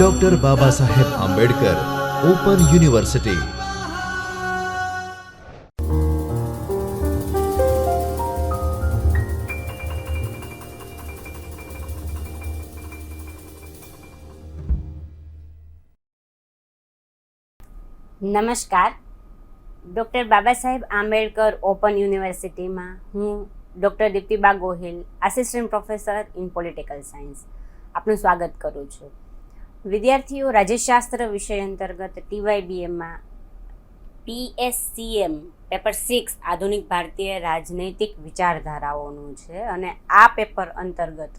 Doctor Baba Saheb Ambedkar open university. નમસ્કાર. Doctor Baba Saheb Ambedkar open યુનિવર્સિટીમાં હું doctor Diptiba Gohil, assistant professor in political science, આપનું સ્વાગત કરું છું. વિદ્યાર્થીઓ રાજ્યશાસ્ત્ર વિષય અંતર્ગત TYBMમાં PSCM પેપર 6 આધુનિક ભારતીય રાજનૈતિક વિચારધારાઓનું છે અને આ પેપર અંતર્ગત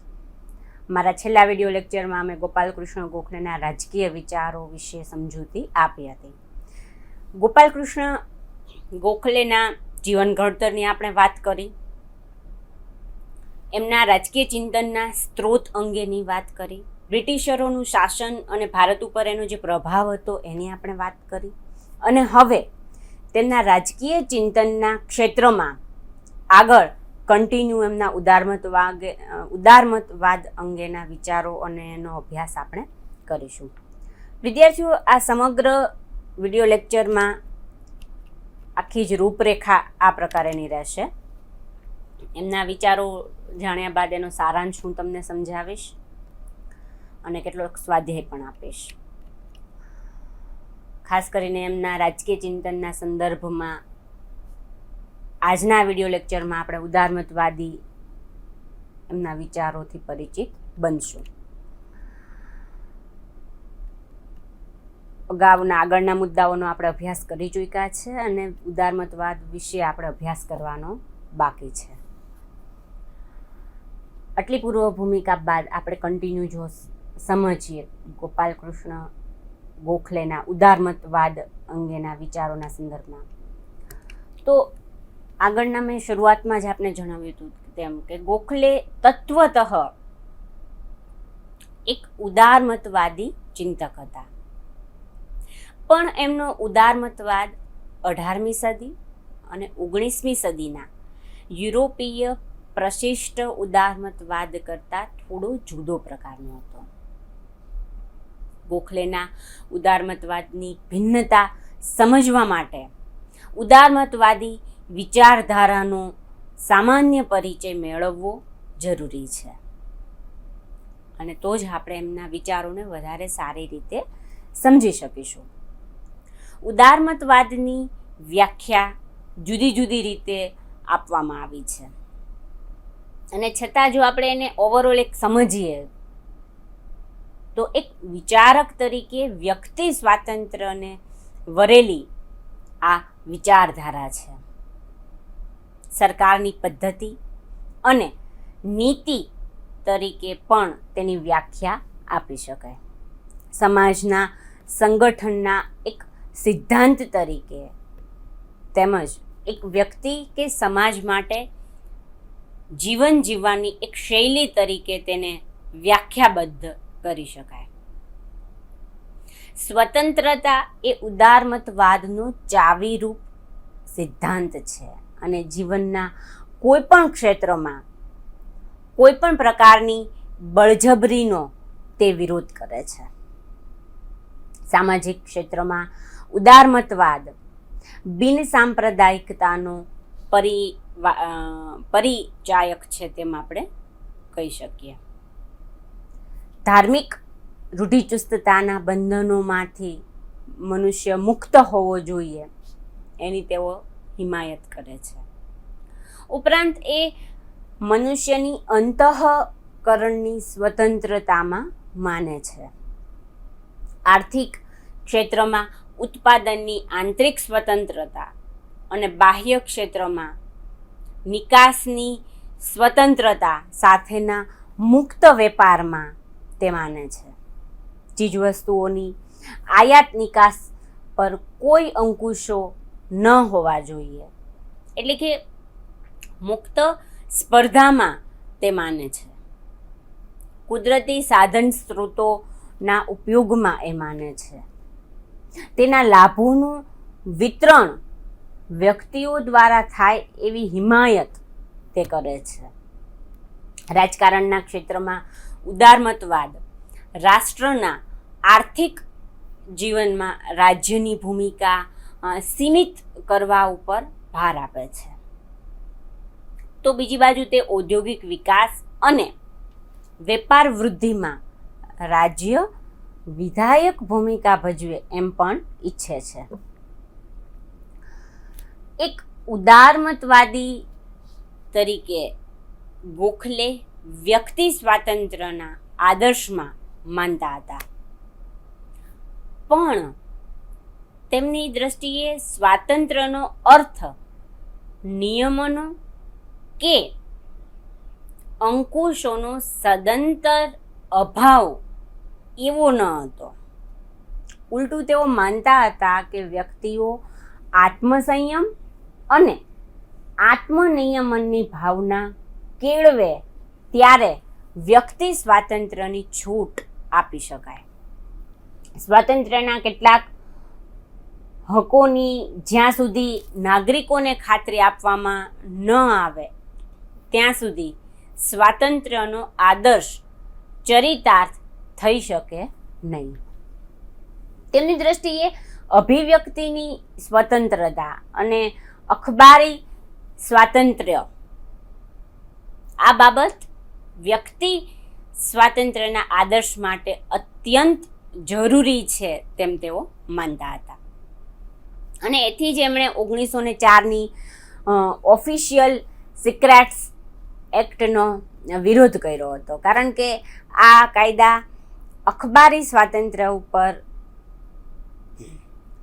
મારા છેલ્લા વિડીયો લેક્ચરમાં અમે ગોપાલકૃષ્ણ ગોખલેના રાજકીય વિચારો વિશે સમજૂતી આપી હતી. ગોપાલકૃષ્ણ ગોખલેના જીવન ઘડતરની આપણે વાત કરી, એમના રાજકીય ચિંતનના સ્ત્રોત અંગેની વાત કરી, બ્રિટિશરોનું શાસન અને ભારત ઉપર એનો જે પ્રભાવ હતો એની આપણે વાત કરી, અને હવે તેમના રાજકીય ચિંતનના ક્ષેત્રમાં આગળ કન્ટિન્યુ એમના ઉદારમતવાદ અંગેના વિચારો અને એનો અભ્યાસ આપણે કરીશું. વિદ્યાર્થીઓ, આ સમગ્ર વિડીયો લેક્ચરમાં આખી જ રૂપરેખા આ પ્રકારેની રહેશે. એમના વિચારો જાણ્યા બાદ એનો સારાંશ હું તમને સમજાવીશ અને કેટલોક સ્વાધ્યાય પણ આપીશ. ખાસ કરીને એમના રાજકીય ચિંતનના સંદર્ભમાં આજના વિડીયો લેક્ચરમાં આપણે ઉદારમતવાદી એમના વિચારોથી પરિચિત બનશું. અગાઉના આગળના મુદ્દાઓનો આપણે અભ્યાસ કરી ચૂક્યા છે અને ઉદારમતવાદ વિશે આપણે અભ્યાસ કરવાનો બાકી છે. આટલી પૂર્વ ભૂમિકા બાદ આપણે કન્ટિન્યુ જો સમજીએ ગોપાલકૃષ્ણ ગોખલેના ઉદારમતવાદ અંગેના વિચારોના સંદર્ભમાં, તો આગળના મેં શરૂઆતમાં જ આપણે જણાવ્યું હતું તેમ કે ગોખલે તત્વતઃ એક ઉદારમતવાદી ચિંતક હતા, પણ એમનો ઉદારમતવાદ 18મી સદી અને 19મી સદીના યુરોપીય પ્રશિષ્ટ ઉદારમતવાદ કરતાં થોડો જુદો પ્રકારનો હતો. ગોખલેના ઉદારમતવાદની ભિન્નતા સમજવા માટે ઉદારમતવાદી વિચારધારાનો સામાન્ય પરિચય મેળવવો જરૂરી છે, અને તો જ આપણે એમના વિચારોને વધારે સારી રીતે સમજી શકીશું. ઉદારમતવાદની વ્યાખ્યા જુદી જુદી રીતે આપવામાં આવી છે, અને છતાં જો આપણે એને ઓવરઓલ એક સમજીએ તો એક વિચારક તરીકે વ્યક્તિ સ્વાતંત્ર્યને વરેલી આ વિચારધારા છે. સરકારની પદ્ધતિ અને નીતિ તરીકે પણ તેની વ્યાખ્યા આપી શકાય. સમાજના સંગઠનના એક સિદ્ધાંત તરીકે તેમજ એક વ્યક્તિ કે સમાજ માટે જીવન જીવવાની એક શૈલી તરીકે તેને વ્યાખ્યાબદ્ધ કરી શકાય. સ્વતંત્રતા એ ઉદારમતવાદનો ચાવીરૂપ સિદ્ધાંત છે અને જીવનના કોઈ પણ ક્ષેત્રમાં કોઈ પણ પ્રકારની બળજબરીનો તે વિરોધ કરે છે. સામાજિક ક્ષેત્રમાં ઉદારમતવાદ બિન સાંપ્રદાયિકતાનો પરિચાયક છે તેમ આપણે કહી શકીએ. ધાર્મિક રૂઢિચુસ્તતાના બંધનોમાંથી મનુષ્ય મુક્ત હોવો જોઈએ એની તેઓ હિમાયત કરે છે. ઉપરાંત એ મનુષ્યની અંતઃકરણની સ્વતંત્રતામાં માને છે. આર્થિક ક્ષેત્રમાં ઉત્પાદનની આંતરિક સ્વતંત્રતા અને બાહ્ય ક્ષેત્રમાં નિકાસની સ્વતંત્રતા સાથેના મુક્ત વેપારમાં તે માને છે. ચીજવસ્તુઓની આયાત નિકાસ પર કોઈ અંકુશો ન હોવા જોઈએ, એટલે કે મુક્ત સ્પર્ધામાં તે માને છે. કુદરતી સાધન સ્ત્રોતોના ઉપયોગમાં એ માને છે. તેના લાભોનું વિતરણ વ્યક્તિઓ દ્વારા થાય એવી હિમાયત તે કરે છે. રાજકારણના ક્ષેત્રમાં ઉદારમતવાદ રાષ્ટ્રના આર્થિક જીવનમાં રાજ્યની ભૂમિકા સીમિત કરવા ઉપર ભાર આપે છે. તો બીજી બાજુ તે ઔદ્યોગિક વિકાસ અને વેપાર વૃદ્ધિમાં રાજ્ય વિધાયક ભૂમિકા ભજવે એમ પણ ઈચ્છે છે. એક ઉદારમતવાદી તરીકે ગોખલે વ્યક્તિ સ્વાતંત્ર્યના આદર્શમાં માનતા હતા, પણ તેમની દ્રષ્ટિએ સ્વાતંત્ર્યનો અર્થ નિયમોનો કે અંકુશોનો સદંતર અભાવ એવો ન હતો. ઉલટું તેઓ માનતા હતા કે વ્યક્તિઓ આત્મસંયમ અને આત્મનિયમનની ભાવના કેળવે ત્યારે વ્યક્તિ સ્વાતંત્ર્યની છૂટ આપી શકાય. સ્વાતંત્ર્યના કેટલાક હકોની જ્યાં સુધી નાગરિકોને ખાતરી આપવામાં ન આવે ત્યાં સુધી સ્વાતંત્ર્યનો આદર્શ ચરિતાર્થ થઈ શકે નહીં. તેમની દ્રષ્ટિએ અભિવ્યક્તિની સ્વતંત્રતા અને અખબારી સ્વાતંત્ર્ય આ બાબત વ્યક્તિ સ્વાતંત્ર્યના આદર્શ માટે અત્યંત જરૂરી છે તેમ તેઓ માનતા હતા. અને એથી જ એમણે 1904ની ઓફિશિયલ સિક્રેટ્સ એક્ટનો વિરોધ કર્યો હતો, કારણ કે આ કાયદા અખબારી સ્વાતંત્ર્ય ઉપર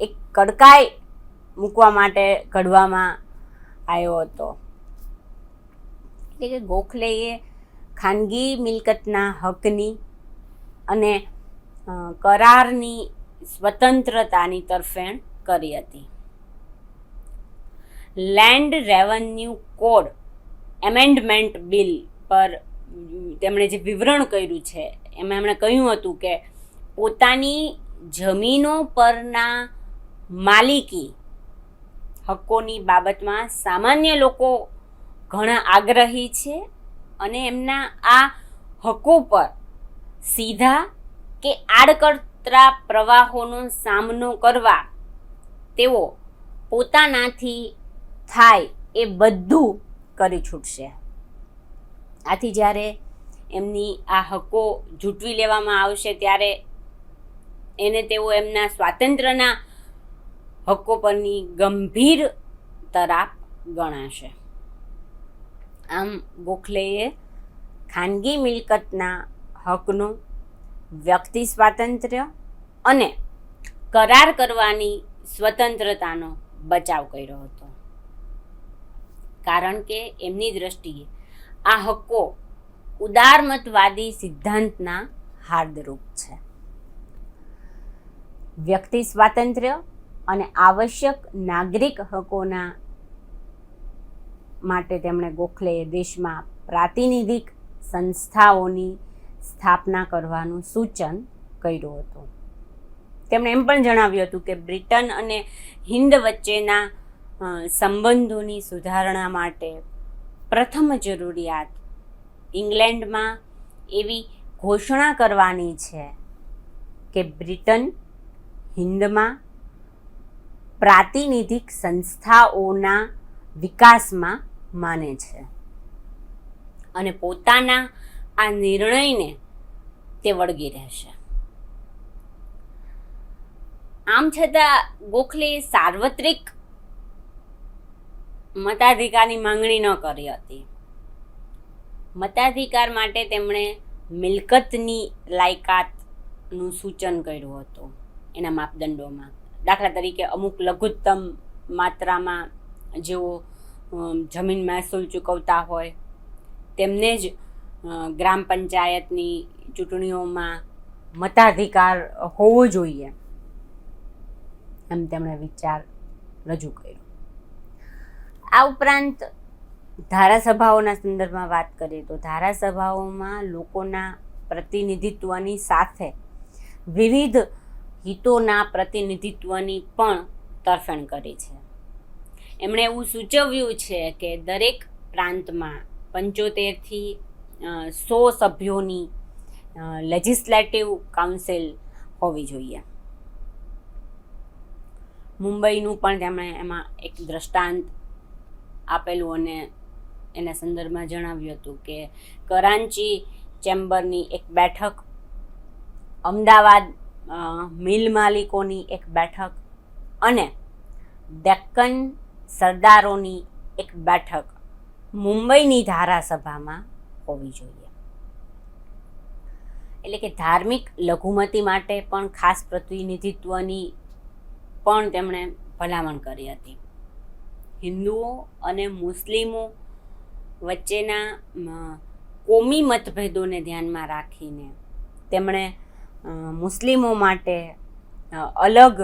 એક કડકાઈ મૂકવા માટે ઘડવામાં આવ્યો હતો. એટલે કે ગોખલેએ ખાનગી મિલકતના હકની અને કરારની સ્વતંત્રતાની તરફેણ કરી હતી. Land revenue code amendment bill પર તેમણે જે વિવરણ કર્યું છે એમાં એમણે કહ્યું હતું કે પોતાની જમીનો પરના માલિકી હકોની બાબતમાં સામાન્ય લોકો ઘણા આગ્રહી છે અને એમના આ હકો પર સીધા કે આડકતરા પ્રવાહોનો સામનો કરવા તેઓ પોતાનાથી થાય એ બધું કરી છૂટશે. આથી જ્યારે એમની આ હકો ઝૂંટવી લેવામાં આવશે ત્યારે એને તેઓ એમના સ્વાતંત્ર્યના હકો પરની ગંભીર તરાપ ગણાશે. આમ ગોખલેએ ખાનગી મિલકતના હકનું વ્યક્તિ સ્વાતંત્ર્ય અને કરાર કરવાની સ્વતંત્રતાનો બચાવ કર્યો હતો, કારણ કે એમની દ્રષ્ટિએ આ હકો ઉદારમતવાદી સિદ્ધાંતના હાર્દરૂપ છે. વ્યક્તિ સ્વાતંત્ર્ય અને આવશ્યક નાગરિક હકોના માટે તેમણે ગોખલેએ દેશમાં પ્રાતિનિધિક સંસ્થાઓની સ્થાપના કરવાનું સૂચન કર્યું હતું. તેમણે એમ પણ જણાવ્યું હતું કે બ્રિટન અને હિન્દ વચ્ચેના સંબંધોની સુધારણા માટે પ્રથમ જરૂરિયાત ઇંગ્લેન્ડમાં એવી ઘોષણા કરવાની છે કે બ્રિટન હિન્દમાં પ્રાતિનિધિક સંસ્થાઓના વિકાસમાં માને છે અને પોતાના આ નિર્ણયને તે વળગી રહેશે. આમ છતાં ગોખલે સાર્વત્રિક મતાધિકારની માંગણી ન કરી હતી. મતાધિકાર માટે તેમણે મિલકતની લાયકાતનું સૂચન કર્યું હતું એના માપદંડોમાં. દાખલા તરીકે અમુક લઘુત્તમ માત્રામાં જેઓ જમીન મહેસૂલ ચૂકવતા હોય તેમને જ ગ્રામ પંચાયતની ચૂંટણીઓમાં મતાધિકાર હોવો જોઈએ એમ તેમણે વિચાર રજૂ કર્યો. આ ઉપરાંત ધારાસભાઓના સંદર્ભમાં વાત કરીએ તો ધારાસભાઓમાં લોકોના પ્રતિનિધિત્વની સાથે વિવિધ હિતોના પ્રતિનિધિત્વની પણ તરફેણ કરી છે. એમણે એવું સૂચવ્યું છે કે દરેક પ્રાંતમાં 75થી 100 સભ્યોની લેજિસ્લેટિવ કાઉન્સિલ હોવી જોઈએ. મુંબઈનું પણ તેમણે એમાં એક દ્રષ્ટાંત આપેલું અને એના સંદર્ભમાં જણાવ્યું હતું કે કરાંચી ચેમ્બરની એક બેઠક, અમદાવાદ મિલ માલિકોની એક બેઠક અને ડેક્કન સરદારોની એક બેઠક મુંબઈની ધારાસભામાં હોવી જોઈએ. એટલે કે ધાર્મિક લઘુમતી માટે પણ ખાસ પ્રતિનિધિત્વની પણ તેમણે ભલામણ કરી હતી. હિન્દુઓ અને મુસ્લિમો વચ્ચેના કોમી મતભેદોને ધ્યાનમાં રાખીને તેમણે મુસ્લિમો માટે અલગ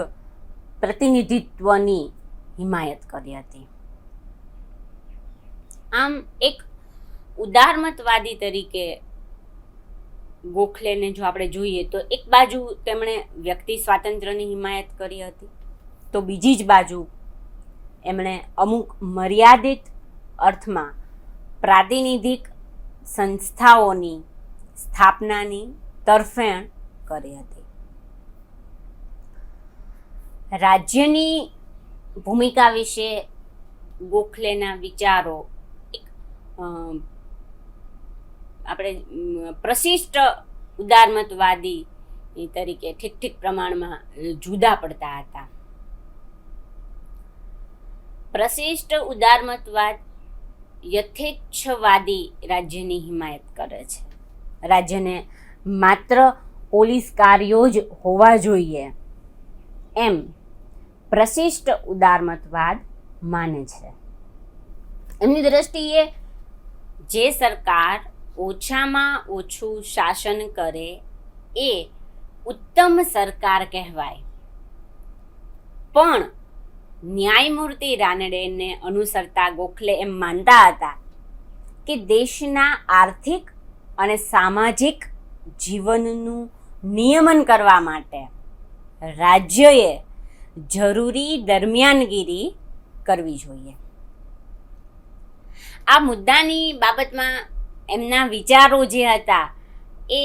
પ્રતિનિધિત્વની હિમાયત કરી હતી. આમ એક ઉદારમતવાદી તરીકે ગોખલેને જો આપણે જોઈએ તો એક બાજુ તેમણે વ્યક્તિ સ્વાતંત્ર્યની હિમાયત કરી હતી, તો બીજી જ બાજુ એમણે અમુક મર્યાદિત અર્થમાં પ્રાતિનિધિક સંસ્થાઓની સ્થાપનાની તરફેણ કરી હતી. રાજ્યની ભૂમિકા વિશે ગોખલેના વિચારો આપણે પ્રશિષ્ટ ઉદારમતવાદી તરીકે ઠીક પ્રમાણમાં જુદા પડતા હતા. પ્રશિષ્ટ ઉદારમતવાદ યથેચ્છવાદી રાજ્યની હિમાયત કરે છે. રાજ્યને માત્ર પોલીસ કાર્યો જ હોવા જોઈએ એમ પ્રશિષ્ટ ઉદારમતવાદ માને છે. એમની દ્રષ્ટિએ જે સરકાર ઓછામાં ઓછું શાસન કરે એ ઉત્તમ સરકાર કહેવાય. પણ ન્યાયમૂર્તિ રાનડેને અનુસરતા ગોખલે એમ માનતા હતા કે દેશના આર્થિક અને સામાજિક જીવનનું નિયમન કરવા માટે રાજ્યએ જરૂરી દરમિયાનગીરી કરવી જોઈએ. આ મુદ્દાની બાબતમાં એમના વિચારો જે હતા એ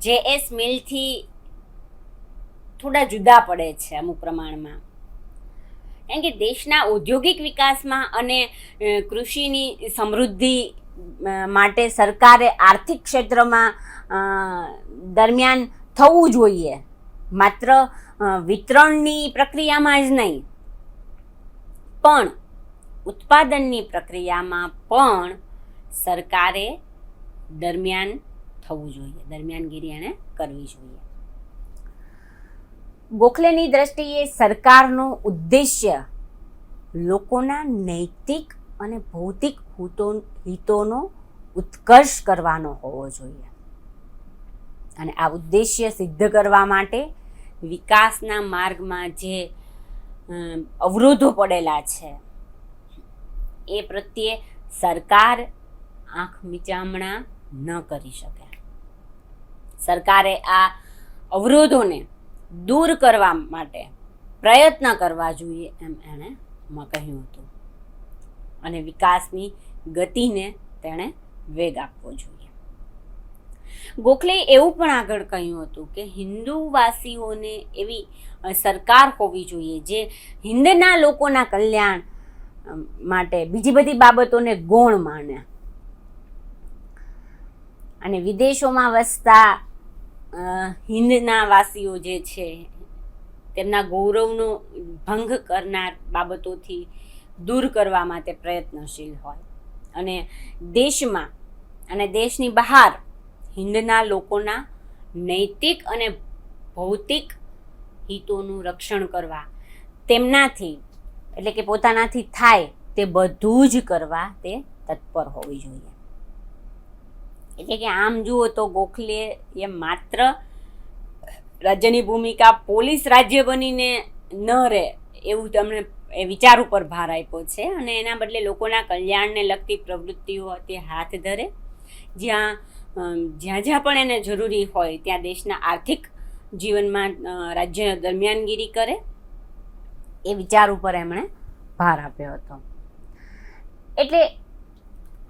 જે.એસ. મિલથી થોડા જુદા પડે છે અમુક પ્રમાણમાં. કારણ કે દેશના ઔદ્યોગિક વિકાસમાં અને કૃષિની સમૃદ્ધિ માટે સરકારે આર્થિક ક્ષેત્રમાં દરમિયાન થવું જોઈએ, માત્ર વિતરણની પ્રક્રિયામાં જ નહીં પણ ઉત્પાદનની પ્રક્રિયામાં પણ સરકારે દરમિયાન થવું જોઈએ, દરમિયાનગીરી એણે કરવી જોઈએ. ગોખલેની દ્રષ્ટિએ સરકારનો ઉદ્દેશ્ય લોકોના નૈતિક અને ભૌતિક હિતોનો ઉત્કર્ષ કરવાનો હોવો જોઈએ અને આ ઉદ્દેશ્ય સિદ્ધ કરવા માટે વિકાસના માર્ગમાં જે અવરોધો પડેલા છે એ પ્રત્યે સરકાર આંખ મીચામણા ન કરી શકે. સરકારે આ અવરોધોને દૂર કરવા માટે પ્રયત્ન કરવા જોઈએ એમ એણે કહ્યું હતું અને વિકાસની ગતિને તેણે વેગ આપવો જોઈએ. ગોખલેએ એવું પણ આગળ કહ્યું હતું કે હિન્દુવાસીઓને એવી સરકાર હોવી જોઈએ જે હિન્દના લોકોના કલ્યાણ માટે બીજી બધી બાબતોને ગૌણ માને અને વિદેશોમાં વસતા હિન્દના વાસીઓ જે છે તેમના ગૌરવનો ભંગ કરનાર બાબતોથી દૂર કરવા માટે પ્રયત્નશીલ હોય અને દેશમાં અને દેશની બહાર હિન્દના લોકોના નૈતિક અને ભૌતિક હિતોનું રક્ષણ કરવા, તેમનાથી એટલે કે પોતાનાથી થાય તે બધું જ કરવા તે તત્પર હોવી જોઈએ. એટલે કે આમ જુઓ તો ગોખલે એ માત્ર રાજ્યની ભૂમિકા પોલીસ રાજ્ય બનીને ન રહે એવું તેમણે એ વિચાર ઉપર ભાર આપ્યો છે અને એના બદલે લોકોના કલ્યાણને લગતી પ્રવૃત્તિઓ તે હાથ ધરે, જ્યાં પણ એને જરૂરી હોય ત્યાં દેશના આર્થિક જીવનમાં રાજ્ય દરમિયાનગીરી કરે એ વિચાર ઉપર એમણે ભાર આપ્યો હતો. એટલે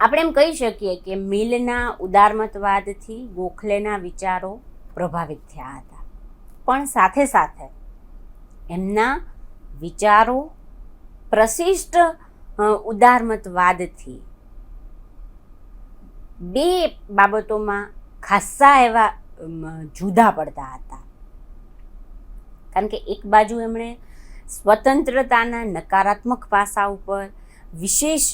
આપણે એમ કહી શકીએ કે મિલના ઉદારમતવાદથી ગોખલેના વિચારો પ્રભાવિત થયા હતા. પણ સાથે સાથે એમના વિચારો પ્રશિષ્ટ ઉદારમતવાદથી બે બાબતોમાં ખાસ્સા એવા જુદા પડતા હતા. કારણ કે એક બાજુ એમણે સ્વતંત્રતાના નકારાત્મક પાસા ઉપર વિશેષ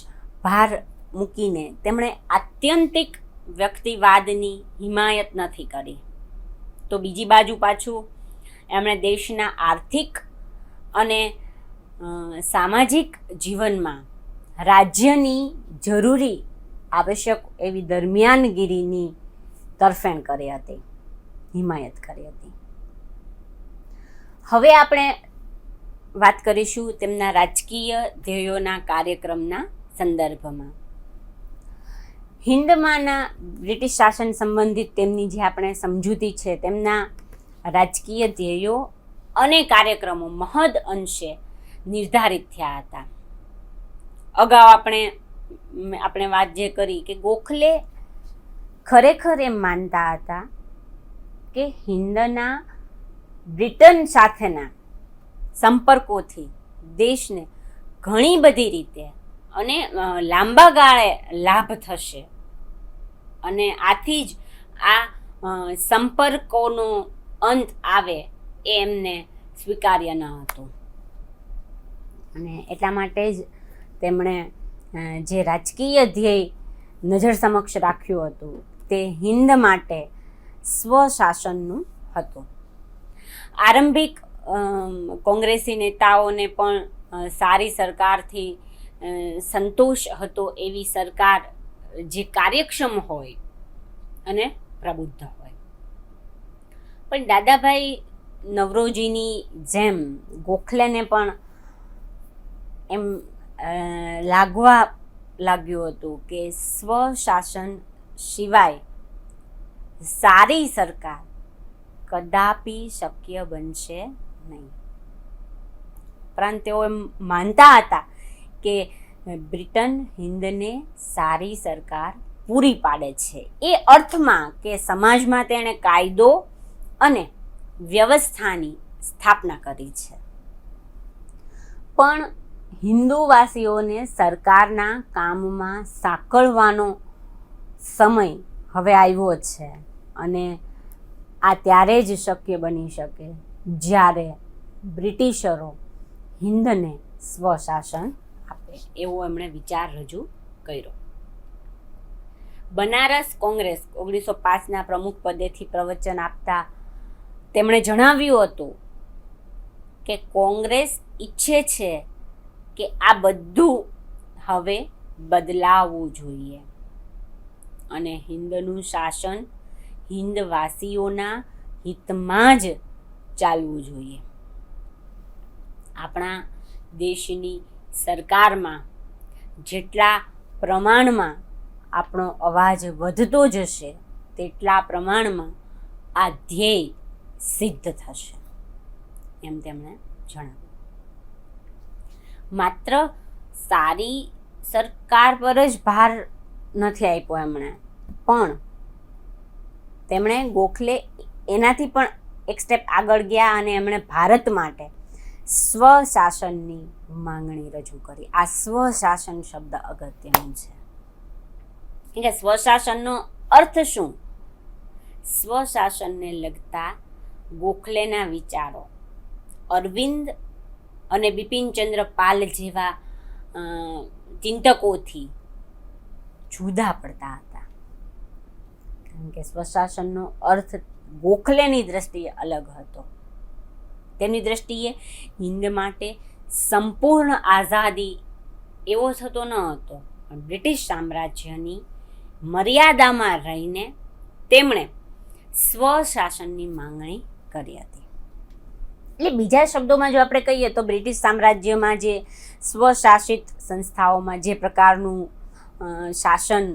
ભાર મૂકીને તેમણે આત્યંતિક વ્યક્તિવાદની હિમાયત નથી કરી, તો બીજી બાજુ પાછું એમણે દેશના આર્થિક અને સામાજિક જીવનમાં રાજ્યની જરૂરી આવશ્યક એવી દરમિયાનગીરીની તરફેણ કરી હતી, હિમાયત કરી હતી. હવે આપણે વાત કરીશું તેમના રાજકીય ધ્યેયોના કાર્યક્રમના સંદર્ભમાં. હિન્દમાંના બ્રિટિશ શાસન સંબંધિત તેમની જે આપણે સમજૂતી છે, તેમના રાજકીય ધ્યેયો અને કાર્યક્રમો મહદ અંશે નિર્ધારિત થયા હતા. અગાઉ આપણે વાત જે કરી કે ગોખલે ખરેખર એમ માનતા હતા કે હિન્દના બ્રિટન સાથેના સંપર્કોથી દેશને ઘણી બધી રીતે અને લાંબા ગાળે લાભ થશે, અને આથી જ આ સંપર્કોનો અંત આવે એ એમને સ્વીકાર્ય ન હતું. અને એટલા માટે જ તેમણે જે રાજકીય ધ્યેય નજર સમક્ષ રાખ્યું હતું તે હિન્દ માટે સ્વશાસનનું હતું. આરંભિક કોંગ્રેસી નેતાઓને પણ સારી સરકારથી સંતોષ હતો, એવી સરકાર જે કાર્યક્ષમ હોય અને પ્રબુદ્ધ હોય. પણ દાદાભાઈ નવરોજીની જેમ ગોખલેને પણ એમ લાગ્યું હતું કે સ્વશાસન સિવાય સારી સરકાર કદાપી શક્ય બનશે નહીં. ઉપરાંત તેઓ એમ માનતા હતા કે બ્રિટન હિન્દને સારી સરકાર પૂરી પાડે છે, એ અર્થમાં કે સમાજમાં તેણે કાયદો અને વ્યવસ્થાની સ્થાપના કરી છે. પણ હિન્દુવાસીઓને સરકારના કામમાં સાંકળવાનો સમય હવે આવ્યો છે, અને આ ત્યારે જ શક્ય બની શકે જ્યારે બ્રિટિશરો હિન્દને સ્વશાસન આપે, એવો એમણે વિચાર રજૂ કર્યો. બનારસ કોંગ્રેસ 1905ના પ્રમુખ પદેથી પ્રવચન આપતા તેમણે જણાવ્યું હતું કે કોંગ્રેસ ઈચ્છે છે કે આ બધું હવે બદલાવવું જોઈએ અને હિન્દનું શાસન હિન્દવાસીઓના હિતમાં જ ચાલવું જોઈએ. આપણા દેશની સરકારમાં જેટલા પ્રમાણમાં આપણો અવાજ વધતો જશે તેટલા પ્રમાણમાં આ ધ્યેય સિદ્ધ થશે, એમ તેમણે જણાવ્યું. માત્ર સારી સરકાર પર જ ભાર નથી આપ્યો એમણે, પણ તેમણે ગોખલે એનાથી પણ એક સ્ટેપ આગળ ગયા અને એમણે ભારત માટે સ્વશાસનની માંગણી રજૂ કરી. આ સ્વશાસન શબ્દ અગત્યનો છે, કે સ્વશાસનનો અર્થ શું? સ્વશાસનને લગતા ગોખલેના વિચારો અરવિંદ અને બિપિનચંદ્ર પાલ જેવા ચિંતકોથી જુદા પડતા હતા. કારણ કે સ્વશાસનનો અર્થ ગોખલેની દ્રષ્ટિએ અલગ હતો. તેમની દ્રષ્ટિએ હિન્દ માટે સંપૂર્ણ આઝાદી એવો થતો ન હતો, પણ બ્રિટિશ સામ્રાજ્યની મર્યાદામાં રહીને તેમણે સ્વશાસનની માંગણી કરી હતી. એટલે બીજા શબ્દોમાં જો આપણે કહીએ તો બ્રિટિશ સામ્રાજ્યમાં જે સ્વશાસિત સંસ્થાઓમાં જે પ્રકારનું શાસન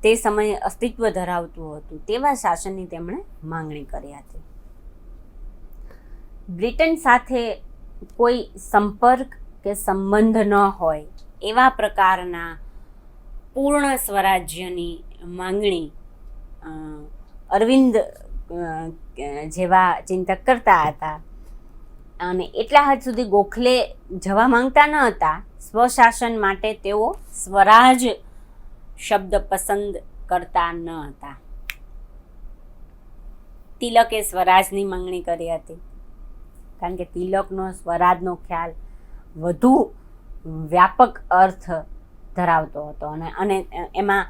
તે સમયે અસ્તિત્વ ધરાવતું હતું તેવા શાસનની તેમણે માંગણી કરી હતી. બ્રિટન સાથે કોઈ સંપર્ક કે સંબંધ ન હોય એવા પ્રકારના પૂર્ણ સ્વરાજ્યની માંગણી અરવિંદ જેવા ચિંતક કરતા હતા. અને એટલા હદ સુધી ગોખલે જવા માંગતા ન હતા. સ્વશાસન માટે તેઓ સ્વરાજ શબ્દ પસંદ કરતા ન હતા. તિલકે સ્વરાજની માંગણી કરી હતી, કારણ કે તિલકનો સ્વરાજનો ખ્યાલ વધુ વ્યાપક અર્થ ધરાવતો હતો અને એમાં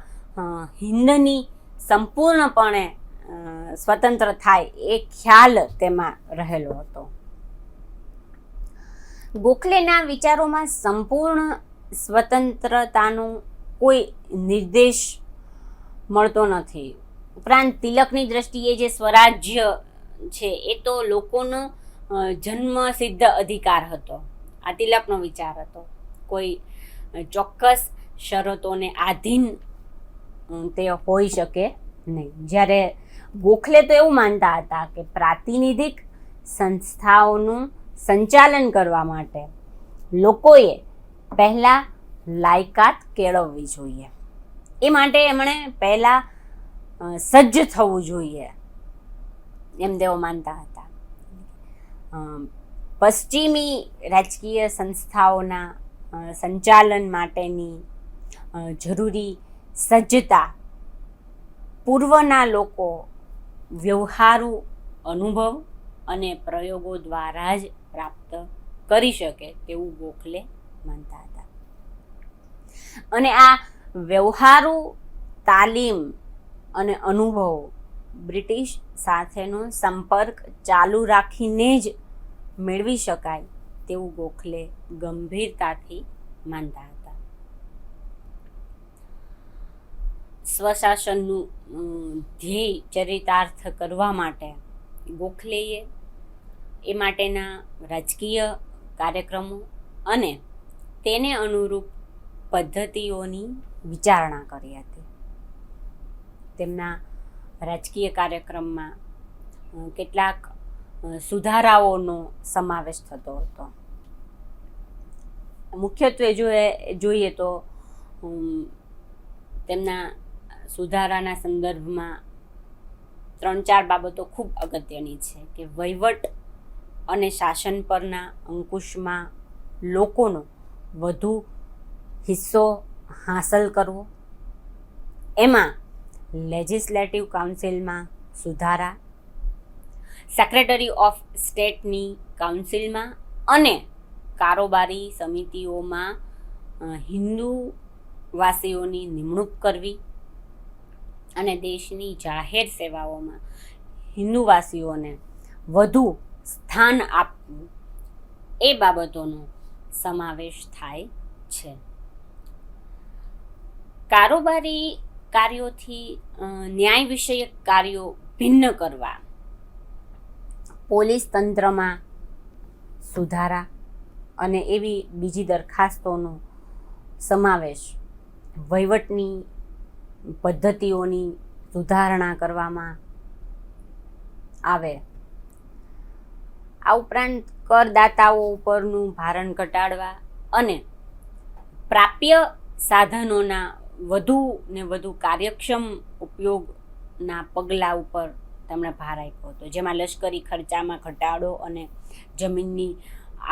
હિન્દની સંપૂર્ણપણે સ્વતંત્ર થાય એ ખ્યાલ તેમાં રહેલો હતો. ગોખલેના વિચારોમાં સંપૂર્ણ સ્વતંત્રતાનો કોઈ નિર્દેશ મળતો નથી. ઉપરાંત તિલકની દ્રષ્ટિએ જે સ્વરાજ્ય છે એ તો લોકોનો જન્મસિદ્ધ અધિકાર હતો. આ તિલકનો વિચાર હતો. કોઈ ચોક્કસ શરતોને આધીન તે હોઈ શકે નહીં. જ્યારે ગોખલે તો એવું માનતા હતા કે પ્રાતિનિધિક સંસ્થાઓનું સંચાલન કરવા માટે લોકોએ પહેલાં લાયકાત કેળવવી જોઈએ. એ માટે એમણે પહેલાં સજ્જ થવું જોઈએ એમ તેઓ માનતા હતા. પશ્ચિમી રાજકીય સંસ્થાઓના સંચાલન માટેની જરૂરી સજ્જતા પૂર્વના લોકો વ્યવહારુ અનુભવ અને પ્રયોગો દ્વારા જ પ્રાપ્ત કરી શકે તેવું ગોખલે માનતા હતા. અને આ વ્યવહારુ તાલીમ અને અનુભવ બ્રિટિશ સાથેનો સંપર્ક ચાલુ રાખીને જ મેળવી શકાય તેવું ગોખલે ગંભીરતાથી માનતા હતા. સ્વશાસનનું ધ્યેય ચરિતાર્થ કરવા માટે ગોખલેએ એ માટેના રાજકીય કાર્યક્રમો અને તેને અનુરૂપ પદ્ધતિઓની વિચારણા કરી હતી. તેમના રાજકીય કાર્યક્રમમાં કેટલાક સુધારાઓનો સમાવેશ થતો હતો. મુખ્યત્વે જોઈએ તો તેમના સુધારાના સંદર્ભમાં 3-4 બાબતો ખૂબ અગત્યની છે કે વહીવટ અને શાસન પરના અંકુશમાં લોકોનો વધુ હિસ્સો હાંસલ કરવો, એમાં લેજિસ્લેટિવ કાઉન્સિલમાં સુધારા, સેક્રેટરી ઓફ સ્ટેટની કાઉન્સિલમાં અને કારોબારી સમિતિઓમાં હિન્દુવાસીઓની નિમણૂક કરવી અને દેશની જાહેર સેવાઓમાં હિન્દુવાસીઓને વધુ સ્થાન આપવું, એ બાબતોનો સમાવેશ થાય છે. કારોબારી કાર્યોથી ન્યાય વિષયક કાર્યો ભિન્ન કરવા, પોલીસ તંત્રમાં સુધારા અને એવી બીજી દરખાસ્તોનો સમાવેશ, વહીવટની પદ્ધતિઓની સુધારણા કરવામાં આવે. આ ઉપરાંત કરદાતાઓ ઉપરનું ભારણ ઘટાડવા અને પ્રાપ્ય સાધનોના વધુ ને વધુ કાર્યક્ષમ ઉપયોગના પગલાં ઉપર તેમણે ભાર આપ્યો હતો, જેમાં લશ્કરી ખર્ચામાં ઘટાડો અને જમીનની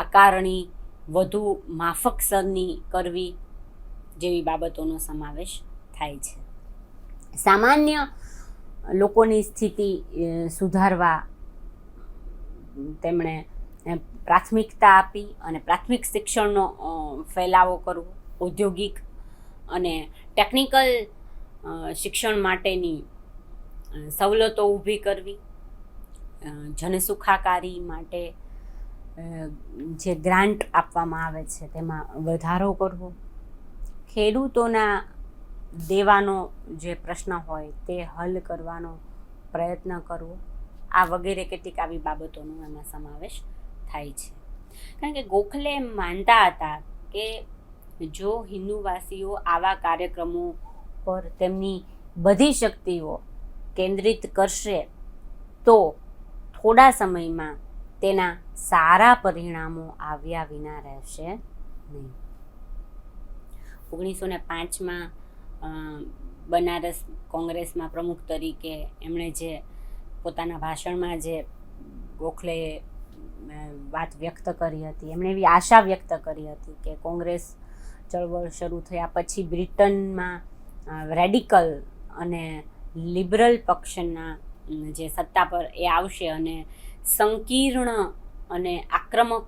આકારણી વધુ માફકસરની કરવી જેવી બાબતોનો સમાવેશ થાય છે. સામાન્ય લોકોની સ્થિતિ સુધારવા તેમણે પ્રાથમિકતા આપી અને પ્રાથમિક શિક્ષણનો ફેલાવો કરવો, ઔદ્યોગિક અને ટેકનિકલ શિક્ષણ માટેની સવલતો ઊભી કરવી, જનસુખાકારી માટે જે ગ્રાન્ટ આપવામાં આવે છે તેમાં વધારો કરવો, ખેડૂતોના દેવાનો જે પ્રશ્ન હોય તે હલ કરવાનો પ્રયત્ન કરવો. આ વગેરે કેટલીક આવી બાબતોનો એમાં સમાવેશ થાય છે. કારણ કે ગોખલે માનતા હતા કે જો હિન્દુવાસીઓ આવા કાર્યક્રમો પર તેમની બધી શક્તિઓ કેન્દ્રિત કરશે તો થોડા સમયમાં તેના સારા પરિણામો આવ્યા વિના રહેશે નહીં. 1905માં બનારસ કોંગ્રેસમાં પ્રમુખ તરીકે એમણે જે પોતાના ભાષણમાં જે ગોખલેએ વાત વ્યક્ત કરી હતી, એમણે એવી આશા વ્યક્ત કરી હતી કે કોંગ્રેસ ચળવળ શરૂ થયા પછી બ્રિટનમાં રેડિકલ અને લિબરલ પક્ષના જે સત્તા પર એ આવશે અને સંકીર્ણ અને આક્રમક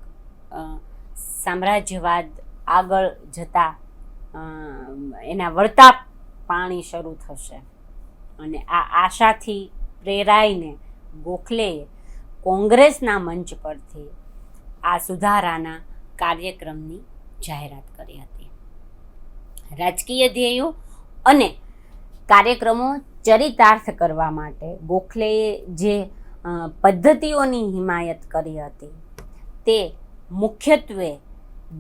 સામ્રાજ્યવાદ આગળ જતા એના વળતા પાણી શરૂ થશે. અને આ આશાથી પ્રેરાઈને ગોખલેએ કોંગ્રેસના મંચ પરથી આ સુધારાના કાર્યક્રમની જાહેરાત કરી હતી. રાજકીય ધ્યેયો અને કાર્યક્રમો ચરિતાર્થ કરવા માટે ગોખલેએ જે પદ્ધતિઓની હિમાયત કરી હતી તે મુખ્યત્વે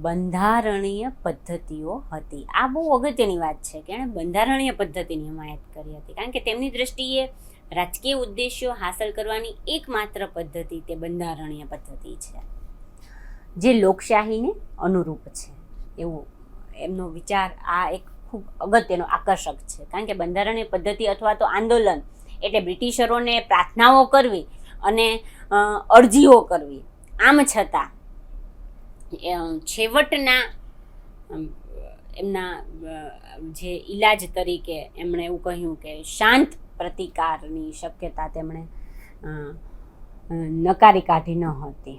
બંધારણીય પદ્ધતિઓ હતી. આ બહુ અગત્યની વાત છે કે એણે બંધારણીય પદ્ધતિની હિમાયત કરી હતી, કારણ કે તેમની દ્રષ્ટિએ રાજકીય ઉદ્દેશ્યો હાંસલ કરવાની એકમાત્ર પદ્ધતિ તે બંધારણીય પદ્ધતિ છે, જે લોકશાહીને અનુરૂપ છે. એવું એમનો વિચાર આ એક ખૂબ અગત્યનો આકર્ષક છે, કારણ કે બંધારણીય પદ્ધતિ અથવા તો આંદોલન એટલે બ્રિટિશરોને પ્રાર્થનાઓ કરવી અને અરજીઓ કરવી. આમ છતાં છેવટના એમના જે ઈલાજ તરીકે એમણે એવું કહ્યું કે શાંત પ્રતિકારની શક્યતા તેમણે નકારી કાઢી ન હતી.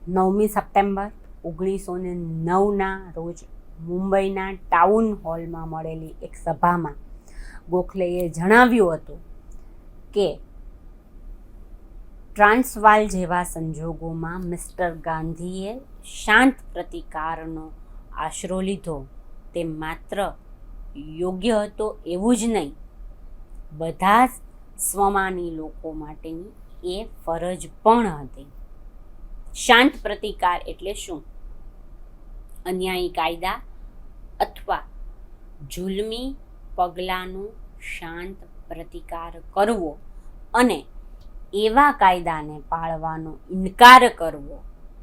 9મી સપ્ટેમ્બર 1909ના રોજ મુંબઈના ટાઉન હોલમાં મળેલી એક સભામાં ગોખલેએ જણાવ્યું હતું કે ટ્રાન્સવાલ જેવા સંજોગોમાં મિસ્ટર ગાંધીએ શાંત પ્રતિકારનો આશરો લીધો તે માત્ર યોગ્ય હતો એવું જ નહીં, બધા જ સ્વમાની લોકો માટેની એ ફરજ પણ હતી. શાંત પ્રતિકાર એટલે શું? અન્યાયી કાયદા અથવા જુલ્મી પગલાંનો શાંત પ્રતિકાર કરવો અને એવા કાયદાને પાળવાનો ઇનકાર કરવો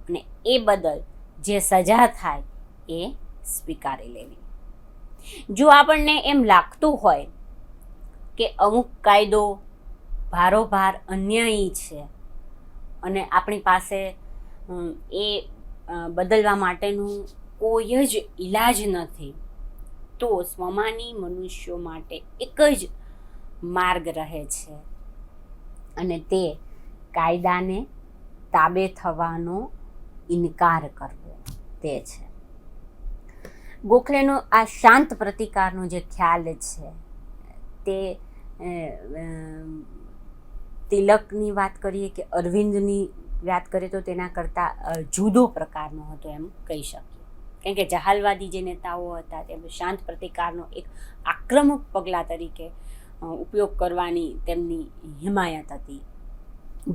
અને એ બદલ જે સજા થાય એ સ્વીકારી લેવી. જો આપણને એમ લાગતું હોય કે અમુક કાયદો ભારોભાર અન્યાયી છે અને આપણી પાસે એ બદલવા માટેનું કોઈ જ ઈલાજ નથી, તો સ્વમાની મનુષ્યો માટે એક જ માર્ગ રહે છે અને તે કાયદાને તાબે થવાનો ઇનકાર કરવો તે છે. ગોખલેનો આ શાંત પ્રતિકારનો જે ખ્યાલ છે તે તિલકની વાત કરીએ કે અરવિંદની વાત કરીએ તો તેના કરતાં જુદો પ્રકારનો હતો એમ કહી શકીએ, કારણ કે જહાલવાદી જે નેતાઓ હતા તે શાંત પ્રતિકારનો એક આક્રમક પગલાં તરીકે ઉપયોગ કરવાની તેમની હિમાયત હતી,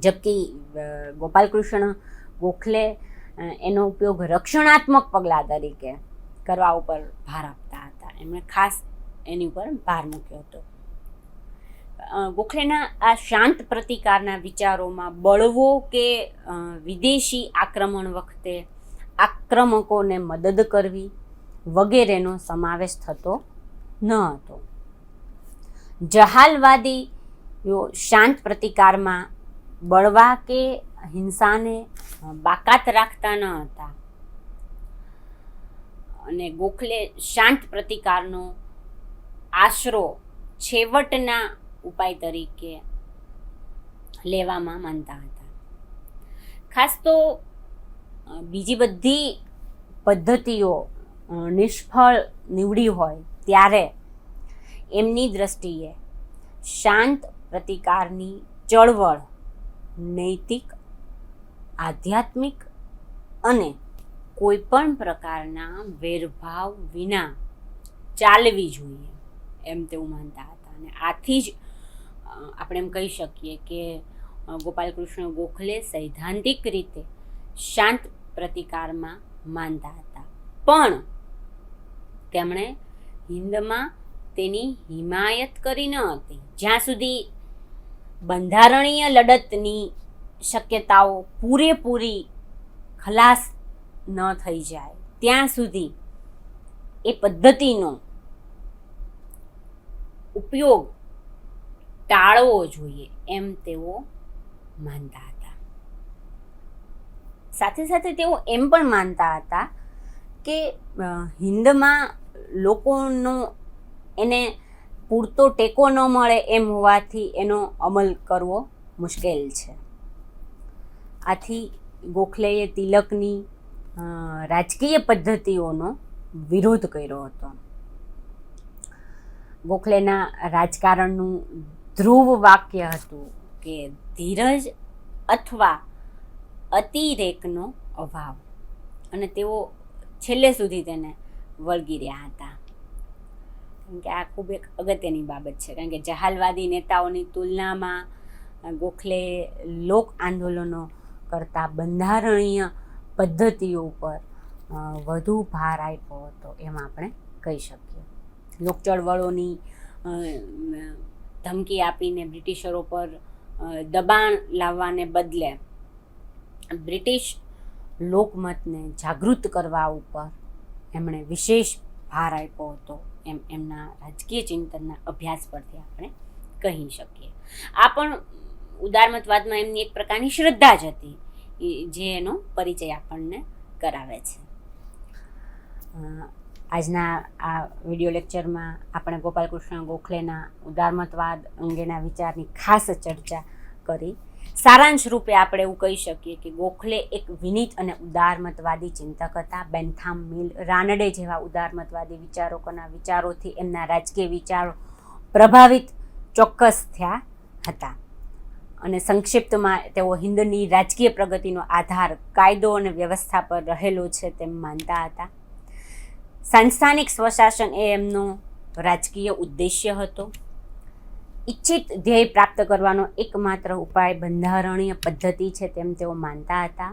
જબકી ગોપાલકૃષ્ણ ગોખલે એનો ઉપયોગ રક્ષણાત્મક પગલાં તરીકે કરવા ઉપર ભાર આપતા હતા. એમણે ખાસ એની ઉપર ભાર મૂક્યો હતો. ગોખલેના આ શાંત પ્રતિકારના વિચારોમાં બળવો કે વિદેશી આક્રમણ વખતે આક્રમકોને મદદ કરવી વગેરેનો સમાવેશ થતો ન હતો. જહાલવાદીઓ શાંત પ્રતિકારમાં બળવા કે હિંસાને બાકાત રાખતા ન હતા અને ગોખલે શાંત પ્રતિકારનો આશરો છેવટના ઉપાય તરીકે લેવામાં માનતા હતા. ખાસ તો બીજી બધી પદ્ધતિઓ નિષ્ફળ નીવડી હોય ત્યારે એમની દ્રષ્ટિએ શાંત પ્રતિકારની ચળવળ નૈતિક, આધ્યાત્મિક અને કોઈ પણ પ્રકારના વેરભાવ વિના ચાલવી જોઈએ એમ તેઓ માનતા હતા. અને આથી જ આપણે એમ કહી શકીએ કે ગોપાલકૃષ્ણ ગોખલે સૈદ્ધાંતિક રીતે શાંત પ્રતિકારમાં માનતા હતા, પણ તેમણે હિંદમાં તેની હિમાયત કરી ન હતી. જ્યાં સુધી બંધારણીય લડતની શક્યતાઓ પૂરેપૂરી ખલાસ ન થઈ જાય ત્યાં સુધી એ પદ્ધતિનો ઉપયોગ ટાળવો જોઈએ એમ તેઓ માનતા હતા. સાથે સાથે તેઓ એમ પણ માનતા હતા કે હિંદમાં લોકોનો એને પૂરતો ટેકો ન મળે એમ હોવાથી એનો અમલ કરવો મુશ્કેલ છે. આથી ગોખલેએ તિલકની રાજકીય પદ્ધતિઓનો વિરોધ કર્યો હતો. ગોખલેના રાજકારણનું ધ્રુવ વાક્ય હતું કે ધીરજ અથવા અતિરેકનો અભાવ, અને તેઓ છેલ્લે સુધી તેને વળગી રહ્યા હતા. કારણ કે આ ખૂબ એક અગત્યની બાબત છે, કારણ કે જહાલવાદી નેતાઓની તુલનામાં ગોખલે લોક આંદોલનો કરતાં બંધારણીય પદ્ધતિઓ ઉપર વધુ ભાર આપ્યો હતો એમ આપણે કહી શકીએ. લોક ચળવળોની ધમકી આપીને બ્રિટિશરો પર દબાણ લાવવાને બદલે બ્રિટિશ લોકમતને જાગૃત કરવા ઉપર એમણે વિશેષ ભાર આપ્યો હતો એમ એમના રાજકીય ચિંતનના અભ્યાસ પરથી આપણે કહી શકીએ. આ પણ ઉદારમતવાદમાં એમની એક પ્રકારની શ્રદ્ધા જ હતી, જે એનો પરિચય આપણને કરાવે છે. આજના આ વિડીયો લેક્ચરમાં આપણે ગોપાલકૃષ્ણ ગોખલેના ઉદારમતવાદ અંગેના વિચારની ખાસ ચર્ચા કરી. સારાંશ રૂપે આપણે એવું કહી શકીએ કે ગોખલે એક વિનીત અને ઉદારમતવાદી ચિંતક હતા. બેન્થામ મિલ, રાનડે જેવા ઉદારમતવાદી વિચારકોના વિચારોથી એમના રાજકીય વિચારો પ્રભાવિત ચોક્કસ થયા હતા. અને સંક્ષિપ્તમાં તેઓ હિન્દની રાજકીય પ્રગતિનો આધાર કાયદો અને વ્યવસ્થા પર રહેલો છે તેમ માનતા હતા. સંસ્થાનિક સ્વશાસન એ એમનો રાજકીય ઉદ્દેશ્ય હતો. ઈચ્છિત ધ્યેય પ્રાપ્ત કરવાનો એકમાત્ર ઉપાય બંધારણીય પદ્ધતિ છે તેમ તેઓ માનતા હતા.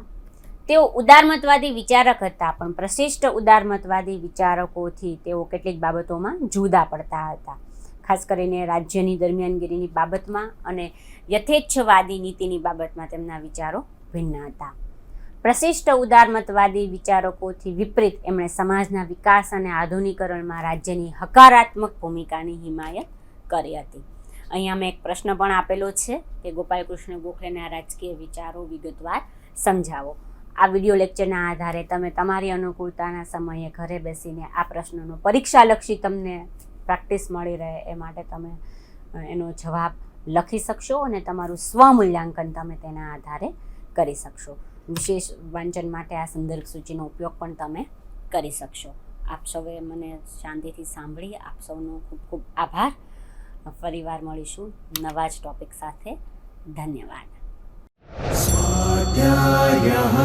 તેઓ ઉદારમતવાદી વિચારક હતા, પણ પ્રશિષ્ટ ઉદારમતવાદી વિચારકોથી તેઓ કેટલીક બાબતોમાં જુદા પડતા હતા. ખાસ કરીને રાજ્યની દરમિયાનગીરીની બાબતમાં અને યથેચ્છવાદી નીતિની બાબતમાં તેમના વિચારો ભિન્ન હતા. પ્રશિષ્ટ ઉદારમતવાદી વિચારકોથી વિપરીત એમણે સમાજના વિકાસ અને આધુનિકરણમાં રાજ્યની હકારાત્મક ભૂમિકાની હિમાયત કરી હતી. અહીંયા મેં એક પ્રશ્ન પણ આપેલો છે કે ગોપાલકૃષ્ણ ગોખલેના રાજકીય વિચારો વિગતવાર સમજાવો. આ વિડીયો લેક્ચરના આધારે તમે તમારી અનુકૂળતાના સમયે ઘરે બેસીને આ પ્રશ્નનો પરીક્ષાલક્ષી તમને પ્રેક્ટિસ મળી રહે એ માટે તમે એનો જવાબ લખી શકશો અને તમારું સ્વમૂલ્યાંકન તમે તેના આધારે કરી શકશો. વિશેષ વાંચન માટે આ સંદર્ભ સૂચિનો ઉપયોગ પણ તમે કરી શકશો. આપ સૌએ મને શાંતિથી સાંભળી, આપ સૌનો ખૂબ ખૂબ આભાર. ફરીવાર મળીશું નવા જ ટોપિક સાથે. ધન્યવાદ. સ્વાધ્યાયઃ